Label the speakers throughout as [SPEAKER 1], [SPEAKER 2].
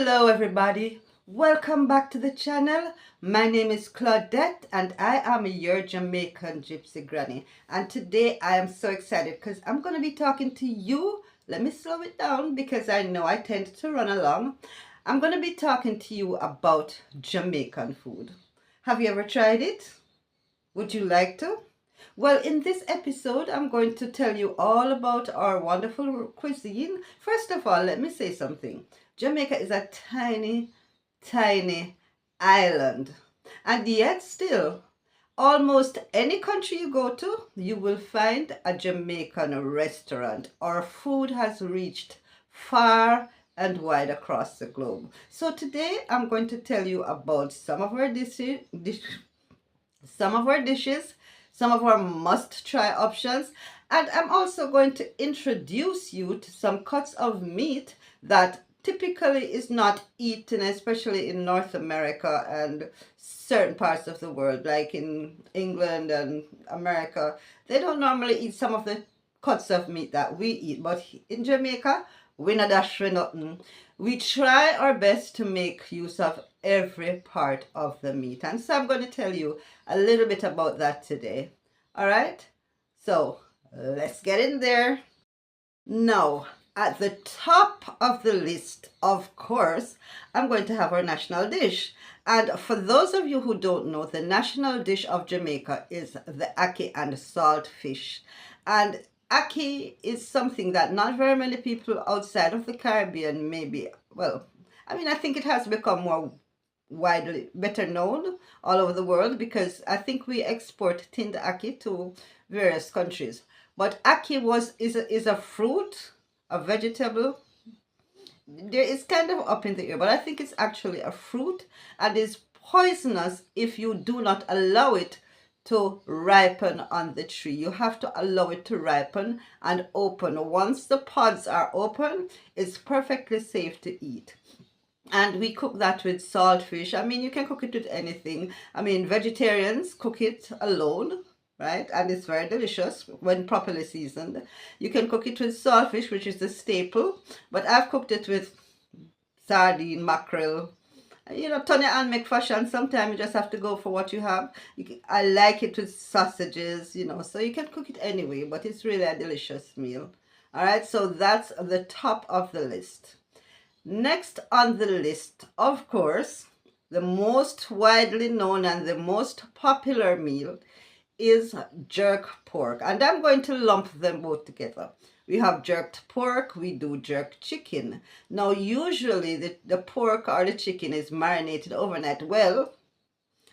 [SPEAKER 1] Hello everybody, welcome back to the channel. My name is Claudette and I am your Jamaican Gypsy Granny, and today I am so excited because I'm going to be talking to you. Let me slow it down because I know I tend to run along. I'm going to be talking to you about Jamaican food. Have you ever tried it? Would you like to? Well, in this episode, I'm going to tell you all about our wonderful cuisine. First of all, let me say something. Jamaica is a tiny, tiny island. And yet still, almost any country you go to, you will find a Jamaican restaurant. Our food has reached far and wide across the globe. So today, I'm going to tell you about some of our dishes, some of our must-try options, and I'm also going to introduce you to some cuts of meat that typically is not eaten, especially in North America and certain parts of the world, like in England and America. They don't normally eat some of the cuts of meat that we eat, but in Jamaica, we not dash for nothing. We try our best to make use of every part of the meat. And so I'm going to tell you a little bit about that today. All right? So let's get in there. Now, at the top of the list, of course, I'm going to have our national dish. And for those of you who don't know, the national dish of Jamaica is the ackee and saltfish. And ackee is something that not very many people outside of the Caribbean maybe, well, I think it has become more widely better known all over the world because I think we export tinned ackee to various countries. But ackee is a fruit, a vegetable. There is kind of up in the air, but I think it's actually a fruit and is poisonous if you do not allow it to ripen on the tree. You have to allow it to ripen and open. Once the pods are open, it's perfectly safe to eat. And we cook that with saltfish. You can cook it with anything. Vegetarians cook it alone, right? And it's very delicious when properly seasoned. You can cook it with saltfish, which is the staple. But I've cooked it with sardine, mackerel. Turn your hand make fashion. Sometimes you just have to go for what you have. I like it with sausages, so you can cook it anyway, but it's really a delicious meal. All right, so that's the top of the list. Next on the list, of course, the most widely known and the most popular meal is jerk pork. And I'm going to lump them both together. We have jerked pork, we do jerk chicken. Now, usually the pork or the chicken is marinated overnight. Well,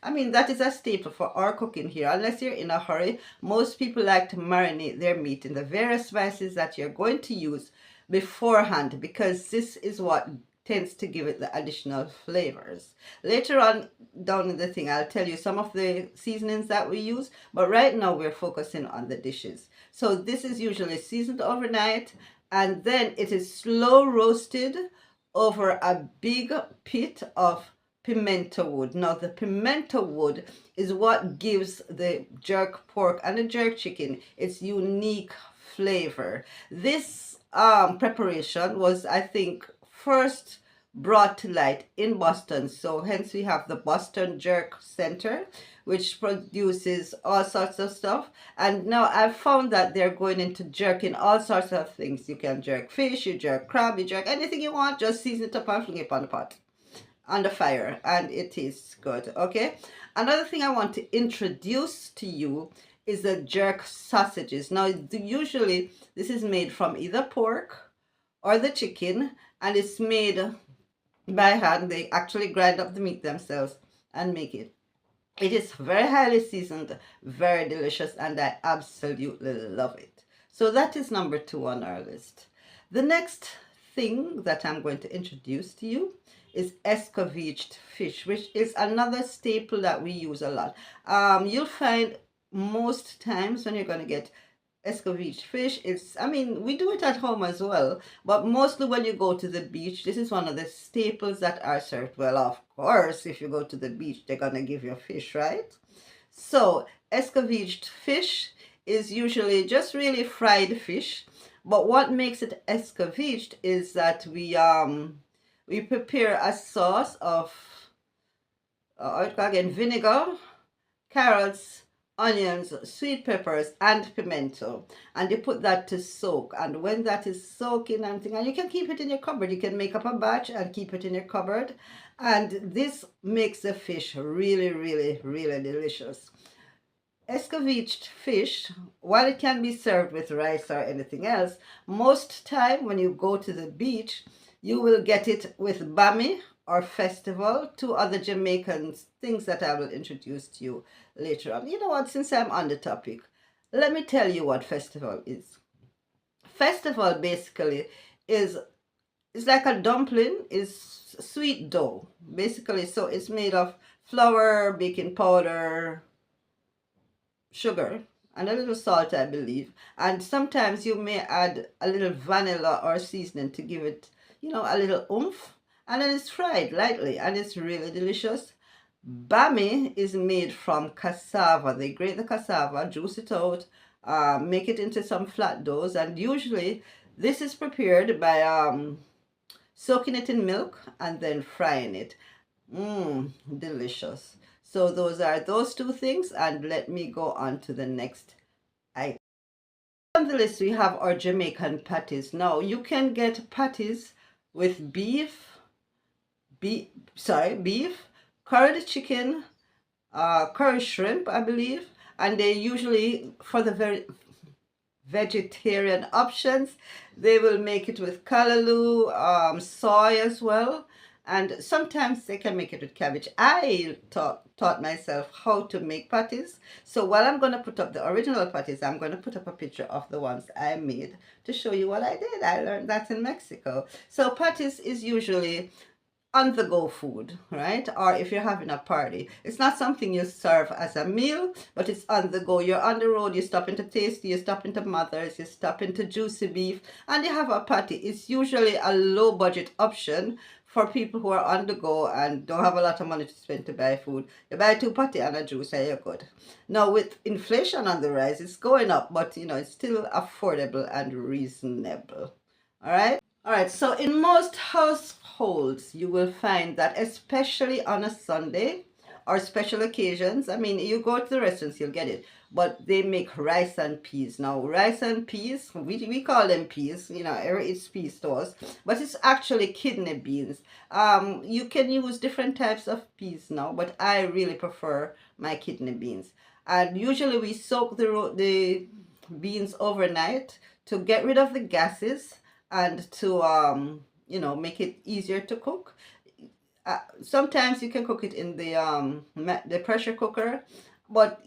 [SPEAKER 1] that is a staple for our cooking here. Unless you're in a hurry, most people like to marinate their meat in the various spices that you're going to use beforehand, because this is what tends to give it the additional flavors. Later on down in the thing, I'll tell you some of the seasonings that we use, but right now we're focusing on the dishes. So this is usually seasoned overnight, and then it is slow roasted over a big pit of pimento wood. Now, the pimento wood is what gives the jerk pork and the jerk chicken its unique flavor. This preparation was, I think, first brought to light in Boston. So hence we have the Boston Jerk Center, which produces all sorts of stuff. And now I've found that they're going into jerking all sorts of things. You can jerk fish, you jerk crab, you jerk anything you want. Just season it up and fling it on the pot, on the fire, and it tastes good. Okay, another thing I want to introduce to you is the jerk sausages. Now, usually this is made from either pork or the chicken, and it's made by hand. They actually grind up the meat themselves and make it. It is very highly seasoned, very delicious, and I absolutely love it. So that is number 2 on our list. The next thing that I'm going to introduce to you is escovitched fish, which is another staple that we use a lot. You'll find most times when you're going to get escovitched fish, we do it at home as well, but mostly when you go to the beach, this is one of the staples that are served. Well, of course, if you go to the beach, they're going to give you fish, right? So escovitched fish is usually just really fried fish, but what makes it escovitched is that We prepare a sauce of again vinegar, carrots, onions, sweet peppers, and pimento. And you put that to soak. And when that is soaking and you can keep it in your cupboard. You can make up a batch and keep it in your cupboard. And this makes the fish really, really, really delicious. Escovitched fish, while it can be served with rice or anything else, most time when you go to the beach, you will get it with bami or festival, two other Jamaican things that I will introduce to you later on. You know what, since I'm on the topic, let me tell you what festival is. Festival basically is it's like a dumpling, is sweet dough, basically. So it's made of flour, baking powder, sugar, and a little salt, I believe. And sometimes you may add a little vanilla or seasoning to give it, a little oomph. And then it's fried lightly, and it's really delicious. Bami is made from cassava. They grate the cassava, juice it out, make it into some flat doughs, and usually this is prepared by soaking it in milk and then frying it. Delicious. So those are those two things, and let me go on to the next item. On the list we have our Jamaican patties. Now you can get patties with beef, curried chicken, curry shrimp, I believe, and they usually, for the very vegetarian options, they will make it with callaloo, soy as well, and sometimes they can make it with cabbage. I taught myself how to make patties, so while I'm going to put up the original patties, I'm going to put up a picture of the ones I made to show you what I did. I learned that in Mexico. So patties is usually on-the-go food, right? Or if you're having a party, it's not something you serve as a meal, but it's on the go. You're on the road, you stop into Tasty, you stop into Mother's, you stop into Juicy Beef, and you have a patty. It's usually a low budget option for people who are on the go and don't have a lot of money to spend to buy food. You buy two patty and a juice and you're good. Now with inflation on the rise, it's going up, but it's still affordable and reasonable. All right. All right, so in most households, you will find that especially on a Sunday or special occasions, I mean, you go to the restaurants, you'll get it, but they make rice and peas. Now, rice and peas, we call them peas, it's pea stores, but it's actually kidney beans. You can use different types of peas now, but I really prefer my kidney beans. And usually we soak the beans overnight to get rid of the gases and to make it easier to cook. Sometimes you can cook it in the pressure cooker, but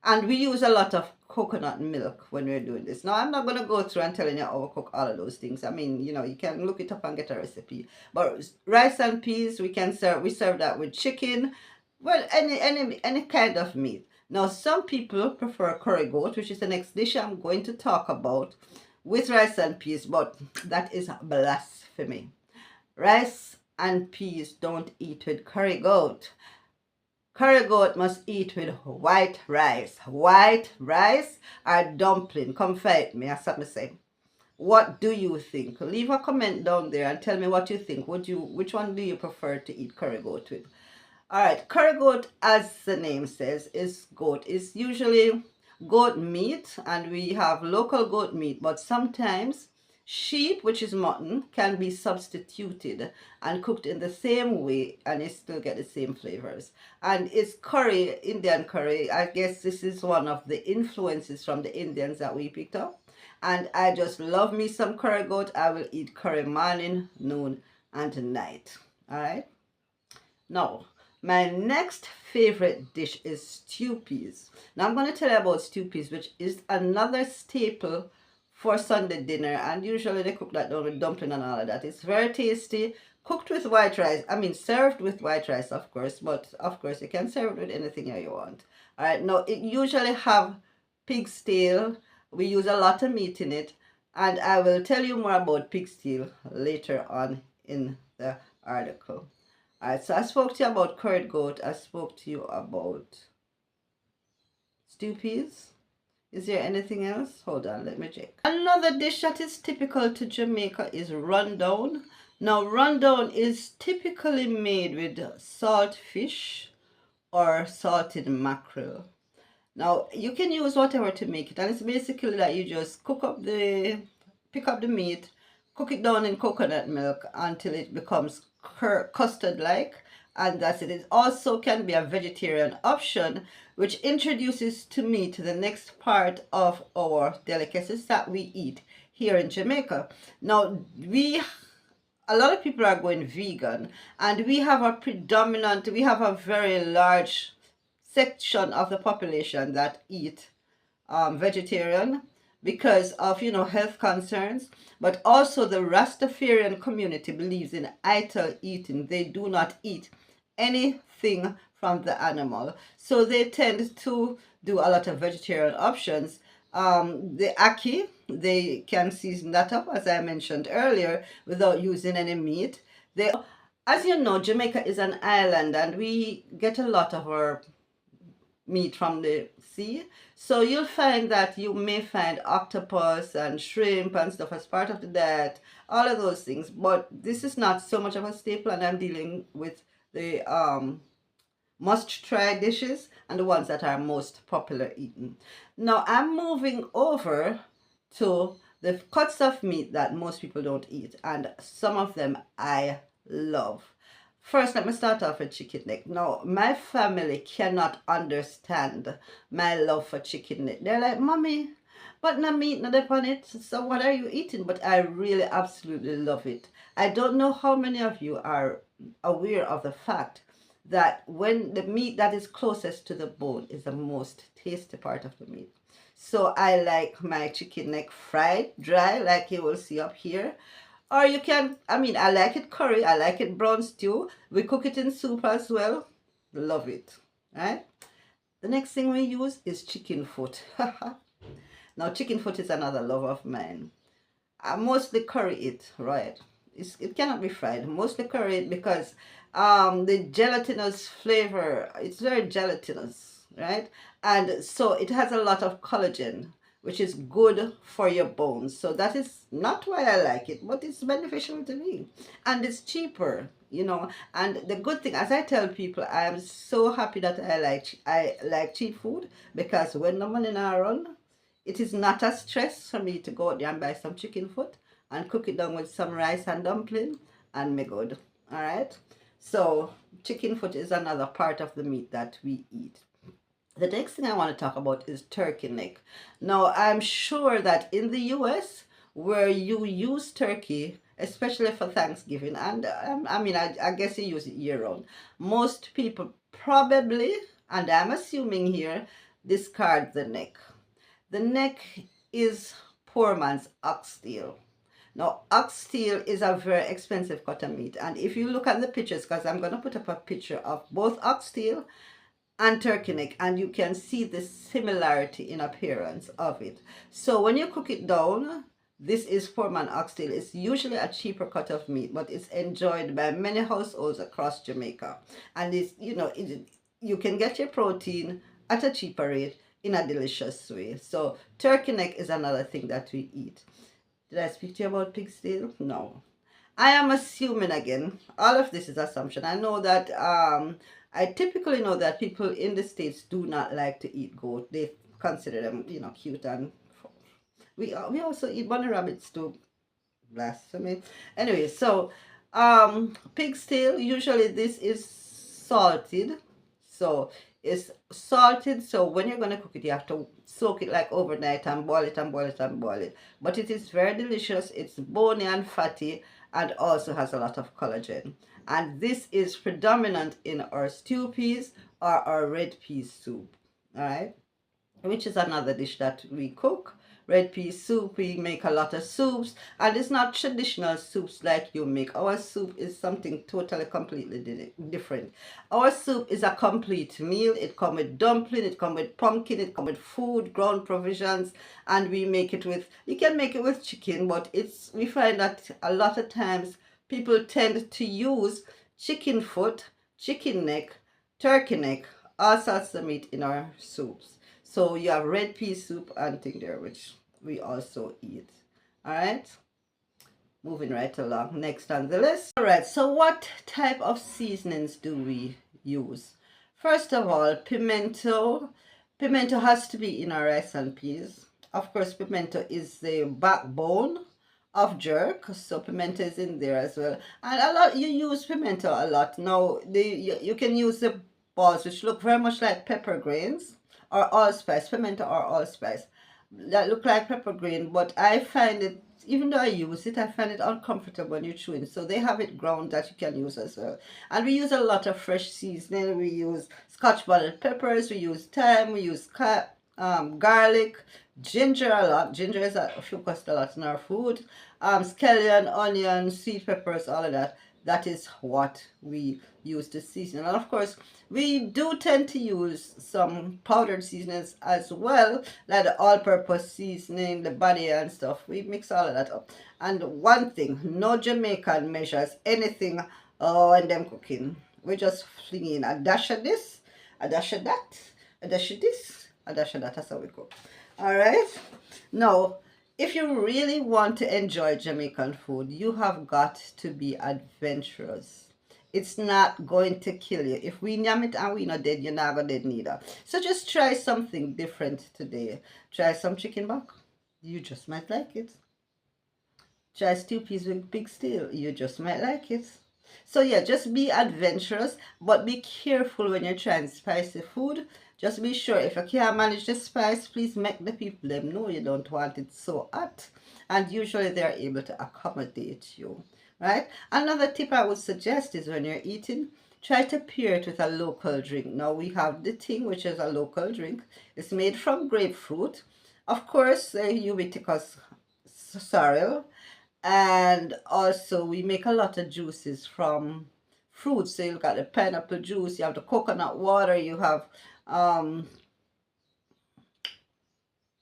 [SPEAKER 1] and we use a lot of coconut milk when we're doing this. Now I'm not going to go through and telling you how to cook all of those things. I mean, you can look it up and get a recipe. But rice and peas, we serve that with chicken, well, any kind of meat. Now some people prefer curry goat, which is the next dish I'm going to talk about, with rice and peas, but that is blasphemy. Rice and peas don't eat with curry goat. Curry goat must eat with white rice. White rice or dumpling. Come fight me, as I say. What do you think? Leave a comment down there and tell me what you think. Which one do you prefer to eat curry goat with? All right, curry goat, as the name says, is goat. It's usually goat meat, and we have local goat meat, but sometimes sheep, which is mutton, can be substituted and cooked in the same way, and you still get the same flavors. And it's curry, Indian curry. I guess this is one of the influences from the Indians that we picked up, and I just love me some curry goat. I will eat curry morning, noon, and night. All right. Now, my next favorite dish is stew peas. Now I'm going to tell you about stew peas, which is another staple for Sunday dinner, and usually they cook that down with dumpling and all of that. It's very tasty, cooked with white rice. I mean, served with white rice, of course, but of course you can serve it with anything you want. All right, now it usually have pig's tail. We use a lot of meat in it, and I will tell you more about pig's tail later on in the article. Alright, so I spoke to you about curried goat. I spoke to you about stew peas. Is there anything else? Hold on, let me check. Another dish that is typical to Jamaica is rundown. Now, rundown is typically made with saltfish or salted mackerel. Now, you can use whatever to make it, and it's basically that you just pick up the meat, cook it down in coconut milk until it becomes custard-like, and that's it. It also can be a vegetarian option, which introduces to me to the next part of our delicacies that we eat here in Jamaica. Now, a lot of people are going vegan, and we have a very large section of the population that eat vegetarian because of health concerns, but also the Rastafarian community believes in idle eating. They do not eat anything from the animal, so they tend to do a lot of vegetarian options. The Ackee, they can season that up, as I mentioned earlier, without using any meat. As you know, Jamaica is an island, and we get a lot of our meat from the sea. So you'll find that you may find octopus and shrimp and stuff as part of the diet, all of those things. But this is not so much of a staple, and I'm dealing with the must-try dishes and the ones that are most popular eaten. Now I'm moving over to the cuts of meat that most people don't eat, and some of them I love. First, let me start off with chicken neck. Now, my family cannot understand my love for chicken neck. They're like, Mommy, but no meat, not upon it. So what are you eating? But I really absolutely love it. I don't know how many of you are aware of the fact that when the meat that is closest to the bone is the most tasty part of the meat. So I like my chicken neck fried, dry, like you will see up here. Or you can, I like it curry, I like it brown stew. We cook it in soup as well. Love it, right? The next thing we use is chicken foot. Now, chicken foot is another love of mine. I mostly curry it, right? It cannot be fried. Mostly curry it because the gelatinous flavor, it's very gelatinous, right? And so it has a lot of collagen, which is good for your bones. So that is not why I like it, but it's beneficial to me. And it's cheaper, And the good thing, as I tell people, I am so happy that I like cheap food, because when the money now run, it is not a stress for me to go out there and buy some chicken foot and cook it down with some rice and dumpling, and me good. All right? So chicken foot is another part of the meat that we eat. The next thing I want to talk about is turkey neck. Now, I'm sure that in the US, where you use turkey, especially for Thanksgiving, and I guess you use it year-round, most people probably, and I'm assuming here, discard the neck. The neck is poor man's oxtail. Now, oxtail is a very expensive cut of meat, and if you look at the pictures, because I'm going to put up a picture of both oxtail and turkey neck, and you can see the similarity in appearance of it. So when you cook it down, this is poor man oxtail. It's usually a cheaper cut of meat, but it's enjoyed by many households across Jamaica. And it's, you can get your protein at a cheaper rate in a delicious way. So turkey neck is another thing that we eat. Did I speak to you about pig's tail? No. I am assuming, again, all of this is assumption. I know that I typically know that people in the States do not like to eat goat. They consider them, cute, and we also eat bunny rabbits too. Blasphemy. Anyway, so pig's tail, usually this is salted. So it's salted, so when you're going to cook it, you have to soak it like overnight and boil it and boil it and boil it. But it is very delicious. It's bony and fatty, and also has a lot of collagen. And this is predominant in our stew peas or our red pea soup, all right? Which is another dish that we cook. Red pea soup, we make a lot of soups, and it's not traditional soups like you make. Our soup is something totally, completely different. Our soup is a complete meal. It comes with dumpling, it comes with pumpkin, it comes with food, ground provisions, and we make it with, you can make it with chicken, but we find that a lot of times people tend to use chicken foot, chicken neck, turkey neck, all sorts of meat in our soups. So you have red pea soup and thing there, which we also eat. All right, moving right along. Next on the list. All right, so what type of seasonings do we use? First of all, pimento. Pimento has to be in our rice and peas. Of course, pimento is the backbone of jerk, so pimento is in there as well. And a lot, you use pimento a lot. Now, you can use the balls which look very much like pepper grains or allspice, pimento or allspice. That look like pepper grain, but I find it, even though I use it, I find it uncomfortable when you chew it. So they have it ground that you can use as well. And we use a lot of fresh seasoning. We use scotch bonnet peppers, we use thyme, we use garlic, ginger a lot. Ginger is a few cost a lot in our food. Scallion, onion, sweet peppers, all of that. That is what we use to season. And of course, we do tend to use some powdered seasonings as well, like the all-purpose seasoning, the body and stuff. We mix all of that up. And one thing, no Jamaican measures anything when them cooking. We just fling in a dash of this, a dash of that, a dash of this, a dash of that. That's how we cook. All right. Now, if you really want to enjoy Jamaican food, you have got to be adventurous. It's not going to kill you. If we yam it and we not dead, you're not gonna dead neither. So just try something different today. Try some chicken back. You just might like it. Try stew peas with pig steel. You just might like it. So yeah, just be adventurous, but be careful when you're trying spicy food. Just be sure if you can't manage the spice, please make the people them know you don't want it so hot. And usually they're able to accommodate you, right? Another tip I would suggest is when you're eating, try to pair it with a local drink. Now we have the thing, which is a local drink. It's made from grapefruit. Of course, Ubiticus sorrel. And also we make a lot of juices from fruits. So you've got the pineapple juice, you have the coconut water, you have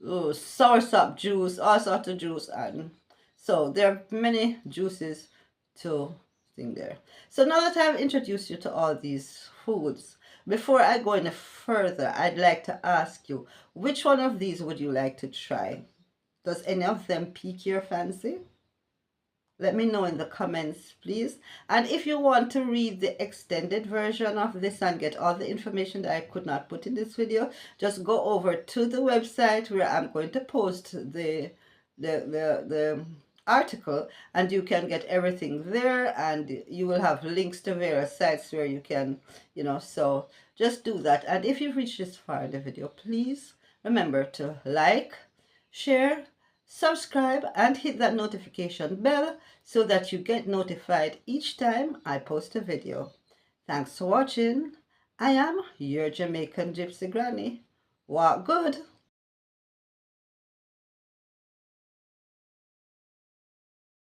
[SPEAKER 1] soursop juice, all sorts of juice, and so there are many juices to thing there. So now that I've introduced you to all these foods, before I go any further, I'd like to ask you, which one of these would you like to try? Does any of them pique your fancy? Let me know in the comments, please. And if you want to read the extended version of this and get all the information that I could not put in this video, just go over to the website where I'm going to post the article, and you can get everything there, and you will have links to various sites where you can, so just do that. And if you've reached this far in the video, please remember to like, share, subscribe, and hit that notification bell so that you get notified each time I post a video. Thanks for watching. I am your Jamaican Gypsy Granny. Walk good.